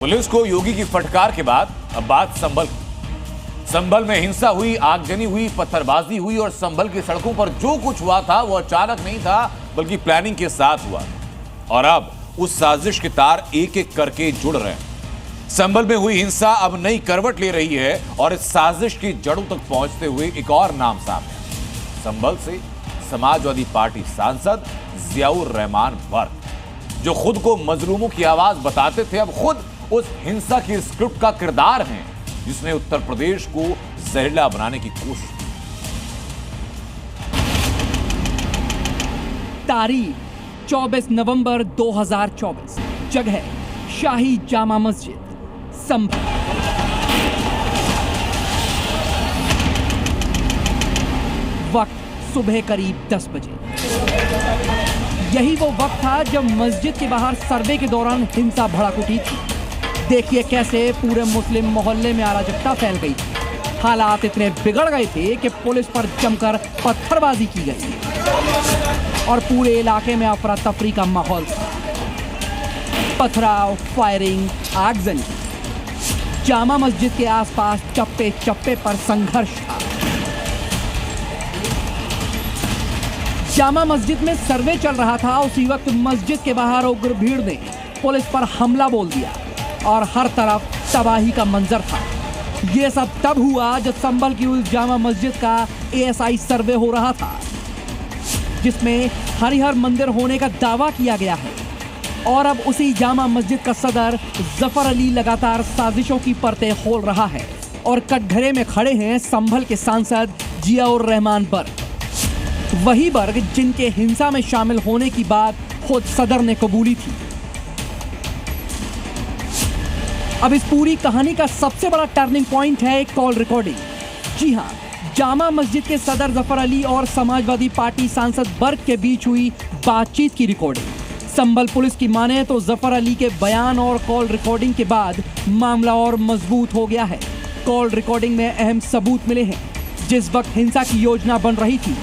Police को योगी की फटकार के बाद अब बात संभल में हिंसा हुई, आगजनी हुई, पत्थरबाजी हुई और संभल की सड़कों पर जो कुछ हुआ था वो अचानक नहीं था बल्कि प्लानिंग के साथ हुआ। और अब उस साजिश के तार एक एक करके जुड़ रहे हैं। संभल में हुई हिंसा अब नई करवट ले रही है और इस साजिश की जड़ों तक पहुंचते हुए एक और नाम सामने है। संभल से समाजवादी पार्टी सांसद जियाउर रहमान बर्क, जो खुद को मजलूमों की आवाज बताते थे, अब खुद उस हिंसा की स्क्रिप्ट का किरदार हैं जिसने उत्तर प्रदेश को जहरीला बनाने की कोशिश की। तारीख 24 नवंबर 2024, जगह शाही जामा मस्जिद, संभल। वक्त सुबह करीब 10 बजे। यही वो वक्त था जब मस्जिद के बाहर सर्वे के दौरान हिंसा भड़क उठी थी। देखिए कैसे पूरे मुस्लिम मोहल्ले में अराजकता फैल गई थी। हालात इतने बिगड़ गए थे कि पुलिस पर जमकर पत्थरबाजी की गई और पूरे इलाके में अफरा तफरी का माहौल था। पथराव, फायरिंग, आगजनी, जामा मस्जिद के आसपास चप्पे चप्पे पर संघर्ष था। जामा मस्जिद में सर्वे चल रहा था। उसी वक्त मस्जिद के बाहर उग्र भीड़ ने पुलिस पर हमला बोल दिया और हर तरफ तबाही का मंजर था। यह सब तब हुआ जब संभल की उस जामा मस्जिद का एएसआई सर्वे हो रहा था, जिसमें हरिहर मंदिर होने का दावा किया गया है। और अब उसी जामा मस्जिद का सदर जफर अली लगातार साजिशों की परतें खोल रहा है और कटघरे में खड़े हैं संभल के सांसद जियाउर रहमान बर्क, वही बर्क जिनके हिंसा में शामिल होने की बात खुद सदर ने कबूली थी। अब इस पूरी कहानी का सबसे बड़ा टर्निंग पॉइंट है कॉल रिकॉर्डिंग। जी हां, जामा मस्जिद के सदर जफर अली और समाजवादी पार्टी सांसद बर्क के बीच हुई बातचीत की रिकॉर्डिंग। संभल पुलिस की माने तो जफर अली के बयान और कॉल रिकॉर्डिंग के बाद मामला और मजबूत हो गया है। कॉल रिकॉर्डिंग में अहम सबूत मिले हैं। जिस वक्त हिंसा की योजना बन रही थी,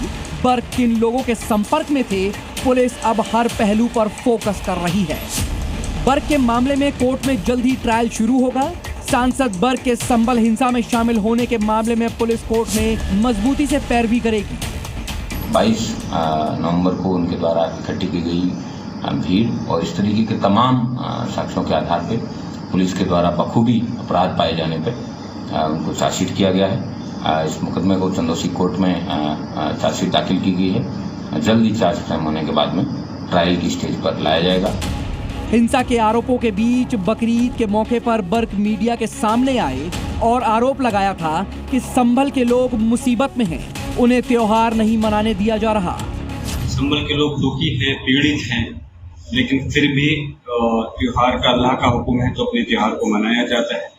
बर्क किन लोगों के संपर्क में थे, पुलिस अब हर पहलू पर फोकस कर रही है। बर्क के मामले में कोर्ट में जल्द ही ट्रायल शुरू होगा। सांसद बर्क के संभल हिंसा में शामिल होने के मामले में पुलिस कोर्ट में मजबूती से पैरवी करेगी। 22 नवंबर को उनके द्वारा इकट्ठी की गई भीड़ और इस तरीके के तमाम साक्ष्यों के आधार पर पुलिस के द्वारा बखूबी अपराध पाए जाने पर उनको चार्जशीट किया गया है। इस मुकदमे को चंदौसी कोर्ट में चार्जशीट दाखिल की गई है। जल्द ही चार्ज खत्म होने के बाद में ट्रायल की स्टेज पर लाया जाएगा। हिंसा के आरोपों के बीच बकरीद के मौके पर बर्क मीडिया के सामने आए और आरोप लगाया था कि संभल के लोग मुसीबत में हैं, उन्हें त्योहार नहीं मनाने दिया जा रहा। संभल के लोग दुखी हैं, पीड़ित हैं, लेकिन फिर भी त्योहार का अल्लाह का हुक्म है तो अपने त्योहार को मनाया जाता है,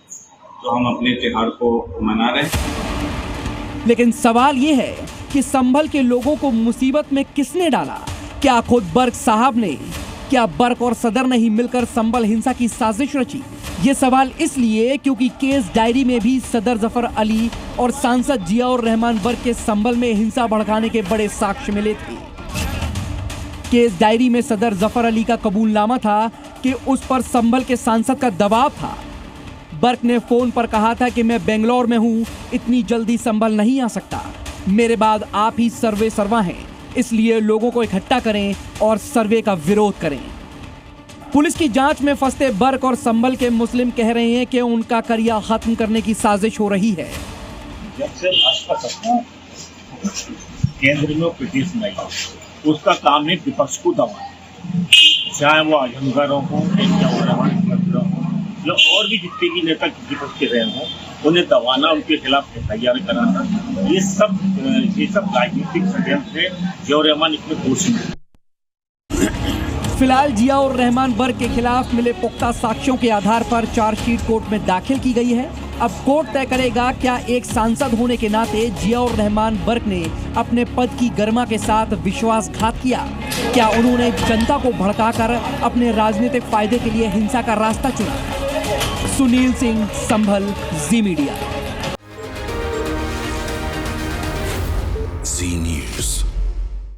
तो हम अपने त्योहार को मना रहे हैं। लेकिन सवाल ये है कि संभल के लोगों को मुसीबत में किसने डाला? क्या खुद बर्क साहब ने? क्या बर्क और सदर ने ही मिलकर संभल हिंसा की साजिश रची? ये सवाल इसलिए क्योंकि केस डायरी में भी सदर जफर अली और सांसद जियाउर रहमान बर्क के संभल में हिंसा भड़काने के बड़े साक्ष्य मिले थे। केस डायरी में सदर जफर अली का कबूलनामा था कि उस पर संभल के सांसद का दबाव था। बर्क ने फोन पर कहा था कि मैं बेंगलोर में हूं, इतनी जल्दी संभल नहीं आ सकता, मेरे बाद आप ही सर्वा हैं, इसलिए लोगों को इकट्ठा करें और सर्वे का विरोध करें। पुलिस की जांच में फंसते बर्क और संभल के मुस्लिम कह रहे हैं कि उनका करियर खत्म करने की साजिश हो रही है। जब से भाजपा सत्ता केंद्र में पिटीशन आई, उसका काम है विपक्ष को दबाना, चाहे वो आजमगढ़ हो या और भी जितने भी नेता विपक्ष के रहे हों, उन्हें दबाना, उनके खिलाफ एफआईआर कराना, ये सब राजनीतिक षड्यंत्र है। जियाउर रहमान इसमें दोषी है। फिलहाल जियाउर रहमान बर्क के खिलाफ मिले पुख्ता साक्ष्यों के आधार पर चार्जशीट कोर्ट में दाखिल की गई है। अब कोर्ट तय करेगा क्या एक सांसद होने के नाते जियाउर रहमान बर्क ने अपने पद की गरिमा के साथ विश्वासघात किया। क्या उन्होंने जनता को भड़काकर अपने राजनीतिक फायदे के लिए हिंसा का रास्ता चुना? सुनील सिंह, संभल, जी मीडिया।